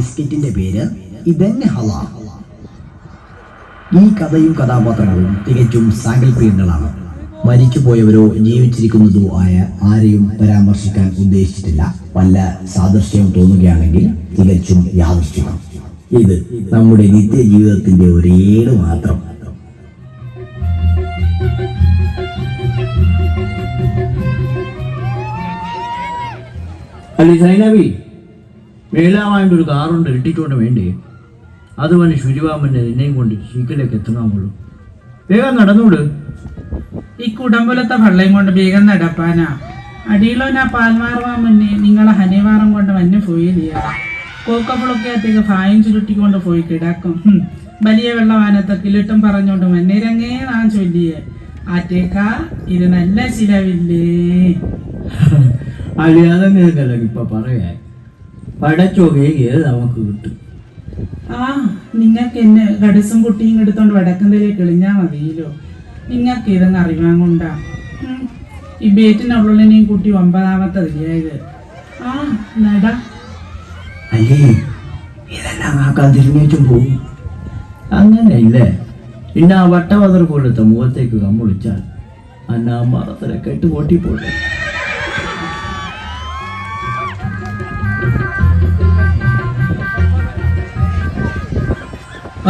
ബിസ്ക്കറ്റിന്റെ പേര് ഇതന്നെ ഹല. ഈ കഥയും കഥാപാത്രങ്ങളും തികച്ചും സാങ്കല്പികങ്ങളാണ്. മരിച്ചുപോയവരോ ജീവിച്ചിരിക്കുന്നതോ ആയ ആരെയും പരാമർശിക്കാൻ ഉദ്ദേശിച്ചിട്ടില്ല. വല്ല സാദൃശ്യം തോന്നുകയാണെങ്കിൽ തികച്ചും യാദൃശ്ചികം. ഇത് നമ്മുടെ നിത്യജീവിതത്തിന്റെ ഒരേട് മാത്രം. അല്ലെ സൈനവി, മേലാവാൻ്റെ ഒരു കാറുണ്ട് ഇട്ടിട്ടോണ്ട് വേണ്ടേ? അത് വന്ന് ശുചിവാമന്നെ നിന്നെയും കൊണ്ട് ശീക്കിലേക്ക് എത്തണമുള്ളൂ. വേഗം നടന്നൂട്. ഈ കുടമ്പുലത്തെ വെള്ളയും കൊണ്ട് വേഗം നടപ്പാനാ. അടിയിലോ ഞാൻ പാൽമാറുവാൻ മുന്നേ നിങ്ങളെ ഹനിവാറം കൊണ്ട് വന്ന് പോയില്ല. കോക്കപ്പുളക്കകത്തേക്ക് ഫായും ചുരുട്ടിക്കൊണ്ട് പോയി കിടക്കും. വലിയ വെള്ളവാനത്തെ കിളിട്ടും പറഞ്ഞോണ്ട് മന്നേരങ്ങേ ഞാൻ ചൊല്ലിയേ. ആറ്റേക്കാ ഇത് നല്ല ചിലവില്ലേ? അളിയാതെങ്കിലല്ല ഇപ്പൊ പറയാ. പടച്ചോ വേഗിയത് നമുക്ക് കിട്ടും. ആ, നിങ്ങൾക്ക് എന്നെ ഗഡസും കുട്ടിയും എടുത്തോണ്ട് വടക്കന്തയിലേക്ക് കിളിഞ്ഞാ മതിയല്ലോ. നിങ്ങൾക്ക് ഇതെന്ന് അറിവാൻ കൊണ്ടാ ഈ ബേറ്റിനുള്ളിനെയും കൂട്ടി 9ാമത്തെ ഇതിയായത്. ആ നട അല്ലേ, ഇതെല്ലാം ആക്കാൻ തിരിഞ്ഞേച്ചും പോകും. അങ്ങനെ ഇല്ലേ? ഇന്ന ആ വട്ടവതർ പോലത്തെ മുഖത്തേക്ക് കമ്പൊളിച്ചാൽ അന്ന ആ മറത്തിലെ കെട്ട് പൊട്ടിപ്പോലെ.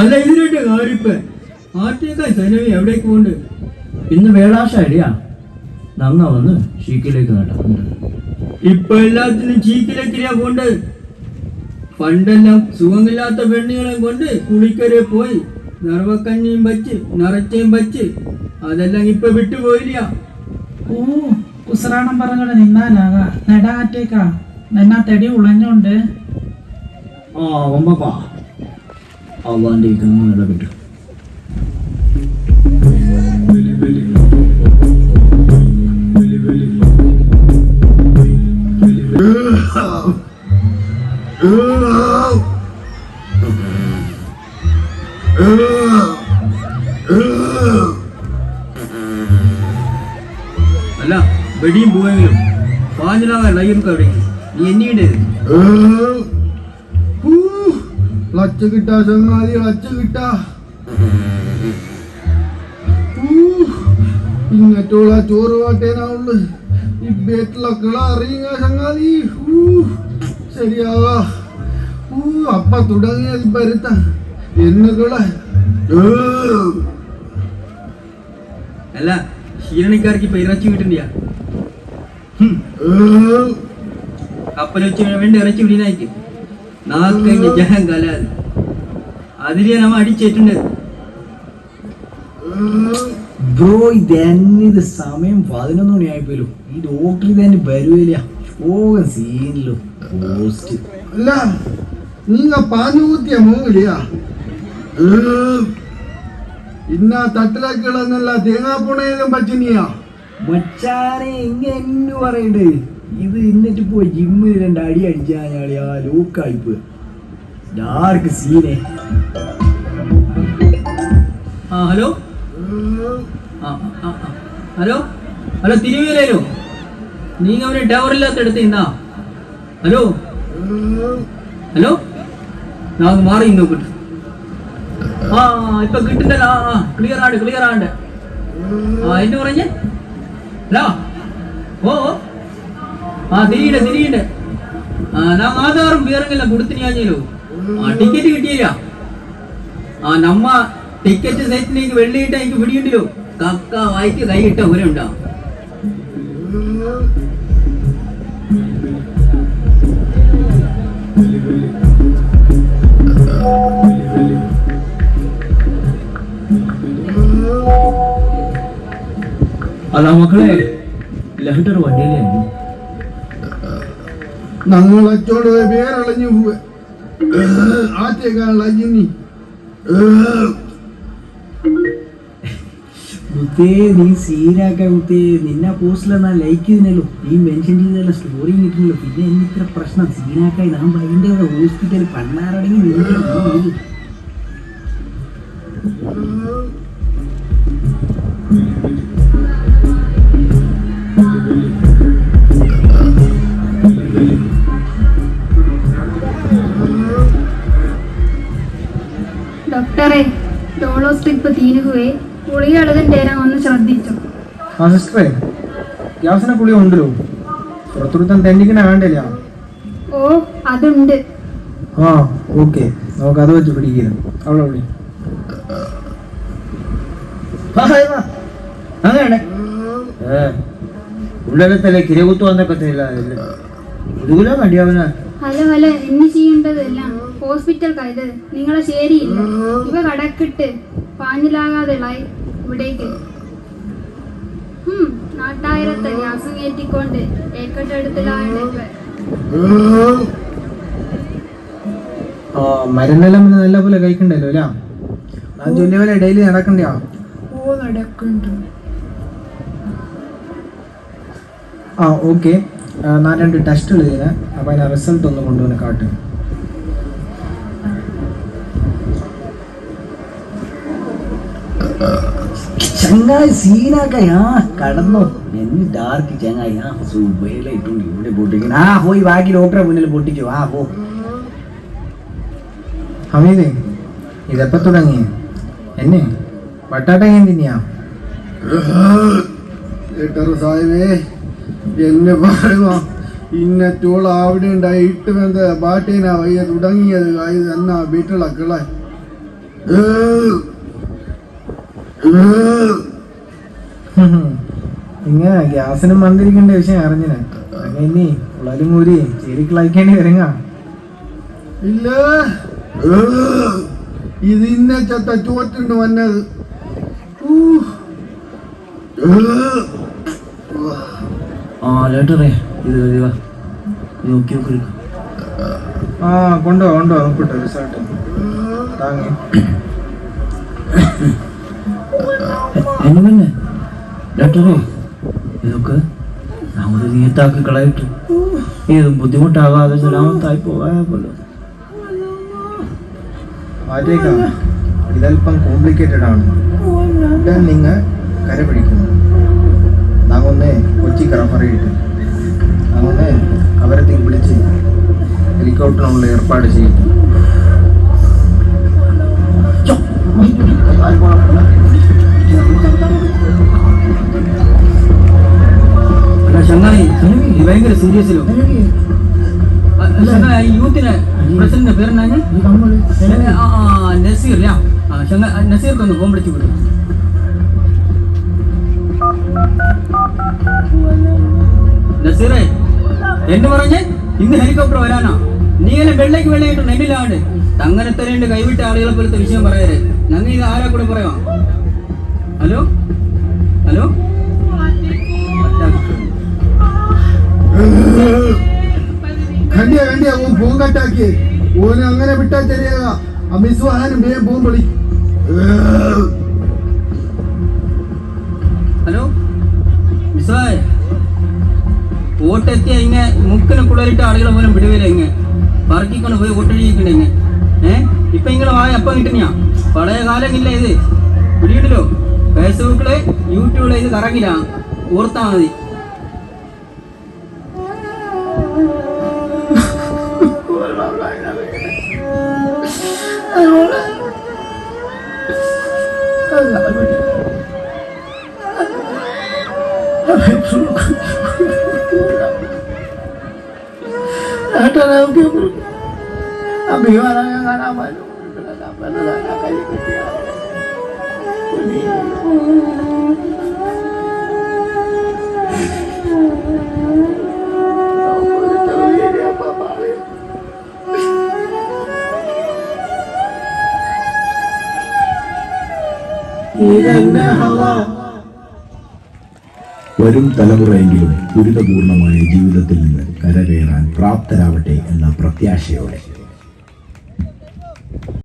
അല്ല, ഇതിന്റെ കാര്യപ്പ് ആറ്റേക്കാ സൈനവി എവിടേക്ക് പോണ്ട്? ഇന്ന് വേളാശ അടിയാ. നന്ന വന്ന് ചീക്കിലേക്ക് നടക്കുന്നുണ്ട്. ഇപ്പൊ എല്ലാത്തിനും ചീക്കിലേക്കിലാ പോണ്ട്. പണ്ടെല്ലാം സുഖമില്ലാത്ത പെണ്ണുകളെ കൊണ്ട് കുളിക്കരെ പോയി നിറവക്കഞ്ഞിയും വച്ച് നിറച്ചയും വച്ച് അതെല്ലാം ഇപ്പൊ വിട്ടുപോയില്ല. ഓ, കുസറാണം പറഞ്ഞോണ്ട് നിന്നാലാകാ. നടാറ്റേക്കാ എന്നാ തടി ഉളഞ്ഞോണ്ട്. ആ ഒമ്പപ്പാ അവന്റെ ഈ കണ്ണു ഇടപെട്ടു. അല്ല, വെടിയും പോയെങ്കിലും പാഞ്ഞിലാകാൻ ലൈർക്ക് എവിടേക്ക്? നീ എന്നീണ്ട് ലച്ച കിട്ടാ ചങ്ങാതി, ലച്ച കിട്ടാ. ഇങ്ങറ്റോളാ ചോറ് വാട്ടേനാവുള്ളു. ഈ ബേറ്റിലൊക്കെ അറിയുക ചങ്ങാതി. ശരിയാവാ. അപ്പ തുടങ്ങിയത് പരുത്ത എന്നുകളെ. അല്ല, ക്ഷീരണിക്കാർക്ക് ഇപ്പൊ ഇറച്ചി കിട്ടണ്ടിയാ. കപ്പൽ വെച്ച് വേണ്ടി ഇറച്ചി വിടീനായിട്ട് നാക്കഴിഞ്ഞ ജഹം കലാത് അതിലെ നമ്മ അടിച്ചേറ്റുണ്ട്. ബ്രോ, ഇത് സമയം 11 മണിയായിപ്പോലും. ഈ ഡോക്ടർ തന്നെ വരുവില്ല. പോകാൻ സീനില്ലോ പോസ്റ്റ്. അല്ല, നീങ്ങ പാഞ്ഞു കൂത്തിയ മൂവില്ല. ഇന്ന തട്ടിലാക്കികളെന്നല്ല തേങ്ങാപ്പുണയിലും പറ്റിനിയാ. മച്ചാനെ ഇങ്ങനെ പറയണ്ട്. ഇത് എന്നിട്ട് പോയി ജിമ്മിൽ 2 അടി അടിച്ചാൽ ആ ലോക്കായിപ്പോ ഡാർക്ക് സീനെ. ആ ഹലോ, ഹലോ ഹലോ, തിരുവേലോ? നീങ്ങ അവന് ടവറില്ലാത്ത എടുത്ത് ഇന്നാ. ഹലോ ഹലോ, നമുക്ക് മാറി നോക്കിട്ട്. ആ ഇപ്പൊ കിട്ടുന്നല്ലോ. ആ ക്ലിയർ ആണ്ട്. ആ എന്നെ പറഞ്ഞേ. ഹലോ, ഓ ആ തിരിയുണ്ട്. ആ ഞാൻ ആധാറും വേറെല്ലാം കൊടുത്തിനാഞ്ഞല്ലോ. ആ ടിക്കറ്റ് കിട്ടിയില്ല. ആ നമ്മ ടിക്കറ്റ് സൈറ്റിലേക്ക് വെള്ളിയിട്ട് എനിക്ക് പിടിയുണ്ടല്ലോ. കക്ക വായിക്ക് കൈയിട്ട പോലെ ഉണ്ടാവും. അതാ മക്കളെ, ലഹട്ടർ വണ്ടിയിലേ ഞങ്ങളച്ചോട് പേരളഞ്ഞു പോവ. ആറ്റേക്കാള ജിന്നി. കുത്തേ നീ സീനാക്കാൻ കുത്തേ. നിന്നെ പോസ്റ്റിലെന്നാ ലൈക്ക് ചെയ്തിനല്ലോ. നീ മെൻഷൻ ചെയ്തല്ല സ്റ്റോറി കിട്ടുന്നല്ലോ. പിന്നെ എന്നിത്ര പ്രശ്നം സീനാക്കായി നാം അതിൻ്റെ ഹോസ്പിറ്റലിൽ പണ്ണാറടങ്ങി വീട്ടിൽ. ഡോക്ടറെ ഡോളോ സ്ട്രിപ്പ് തീരുകയെ ഗുളികളുടെ ഒന്ന് ശ്രദ്ധിച്ചു. ആ സിസ്റ്ററെ, ഗ്യാസിനെ കുളി ഉണ്ടല്ലോ, പുറത്തുരുത്തം തെണ്ടിക്കണ വേണ്ടല്ല. ഓ അതുണ്ട്. ആ ഓക്കെ, നമുക്ക് അത് വെച്ച് പിടിക്കുന്നു. അവിടെ വിളി. അങ്ങനെ ഉള്ളടത്തല്ലേ കിരകുത്തു വന്നൊക്കെ ഇതുകൂടെ മടിയാവുന്ന. ഹലോ ഹലോ, എന്നെ ചെയ്യേണ്ടതെല്ലാം ഹോസ്പിറ്റൽ കയത് നിങ്ങളെ ശരിയില്ല. ഇവ കടക്കിട്ട് പാഞ്ഞിലാകാതെളായി ഇവിടേക്ക്. നാട്ടായിരത്തെ ഗ്യാസും കയറ്റിക്കൊണ്ട് ഏക്കട്ടെടുത്തിലാണ്ട് ഇവ. മരുന്നെല്ലാം നല്ല പോലെ കഴിക്കണ്ടല്ലോ അല്ല? ഞാൻ ചൊല്ലിയ പോലെ ഡെയിലി നടക്കണ്ടയാ? ഓ നടക്കുന്നുണ്ട്. ആ ഓക്കെ, ഞാൻ 2 ടെസ്റ്റുകൾ ചെയ്തേ. അപ്പം അതിൻ്റെ റിസൾട്ട് ഒന്ന് കൊണ്ടുവന്ന് കാട്ട്. ചങ്ങായി സീനാക്കയാ കടന്നോ? എന്ന് ഡാർക്ക് ചങ്ങായി സുബയിലിട്ടുണ്ട് ഇവിടെ പൊട്ടിക്കണം. ആ പോയി ബാക്കി ഡോക്ടറെ മുന്നിൽ പൊട്ടിക്കോ. ആ പോ. ഹമീദേ, ഇതെപ്പോ തുടങ്ങി? എന്നെ വട്ടാട്ട എന്തിനാ? സാഹിബേ എന്നെ പറയുക ഇന്നറ്റോൾ അവിടെ ഉണ്ടായിട്ട് വന്ന ബാട്ടേനാ വയ്യ തുടങ്ങിയത്. ഇത് എന്നാ വീട്ടിളക്കളെ ഇങ്ങനെ ഗ്യാസിനും വന്നിരിക്കേണ്ട വിഷയം അറിഞ്ഞിനെ. ഇനി ഉള്ളലും കൂരി ചേരിക്കളാക്കേണ്ടി വരുങ്ങ. ഇല്ല, ഇത് ഇന്ന ചത്ത ചോറ്റുണ്ട് വന്നത്. ആ ലേട്ടറേ, ഇത് നോക്കി നോക്കി. ആ കൊണ്ടോ നോക്കട്ടെ റിസൾട്ട് താങ്ങി. എന്നെ ഡോക്ടറെ, ഇതൊക്കെ നമ്മൾ നീത്താക്കി കളയിട്ട് ഏതും ബുദ്ധിമുട്ടാകാതെ സലാമത്തായി പോകാമല്ലോ. മാറ്റേക്കാം, ഇതല്പം കോംപ്ലിക്കേറ്റഡ് ആണ്. ഉടൻ നിങ്ങൾ കര പിടിക്കുന്നു. നാമൊന്നേ കൊച്ചിക്ക് റഫർ ചെയ്തിട്ട് നാമൊന്നേ അവരത്തേക്ക് വിളിച്ച് ഹെലികോപ്റ്ററിനുള്ള ഏർപ്പാട് ചെയ്യും. ചങ്ങായി ഭയങ്കര സീരിയസിലോ? യൂത്തിന് പ്രസിഡന്റ് പേരെന്നാ? നസീർ. നസീർക്കൊന്ന് ഫോൺ വിളിച്ചു വിടും. നസീറേ, എന്ന് പറഞ്ഞ് ഇന്ന് ഹെലികോപ്റ്റർ വരാനാ? നീ എന്നെ വെള്ളയ്ക്ക് നെല്ലിലാണ് തങ്ങനെ തരേണ്ട കൈവിട്ട ആളുകളെ പോലത്തെ വിഷയം പറയരുത്. ഞങ്ങൾ ഇത് ആരാ കൂടെ പറയാം? ഹലോ ഹലോ, കണ്ടിയാ ഓൻ ഫോൺ കട്ടാക്കി. ഓന് അങ്ങനെ വിട്ടാ ശരിയാക. അമിസ്വാനും വേഗം ഫോൺ വിളി. ഹലോ മിസ്സായ്, വോട്ടെത്തിയ ഇങ്ങനെ മുക്കിനെ കുളറിട്ട ആളുകളെ പോലും വിടുവില്ല. ഇങ്ങ പറക്കിക്കൊണ്ട് പോയി വോട്ടടിക്കണ്ടേ ഇങ്ങ. ഇപ്പൊ ഇങ്ങനെ വായ അപ്പം കിട്ടുന്ന പഴയ കാലമില്ല. ഇത് പിടിയിട്ടല്ലോ. ഫേസ്ബുക്കില് യൂട്യൂബില് ഇത് കറങ്ങില്ല, ഓർത്താ മതി. വരും തലമുറയെങ്കിലും ദുരിതപൂർണമായ ജീവിതത്തിൽ നിന്ന് കരകയറാൻ പ്രാപ്തരാവട്ടെ എന്ന പ്രത്യാശയോടെ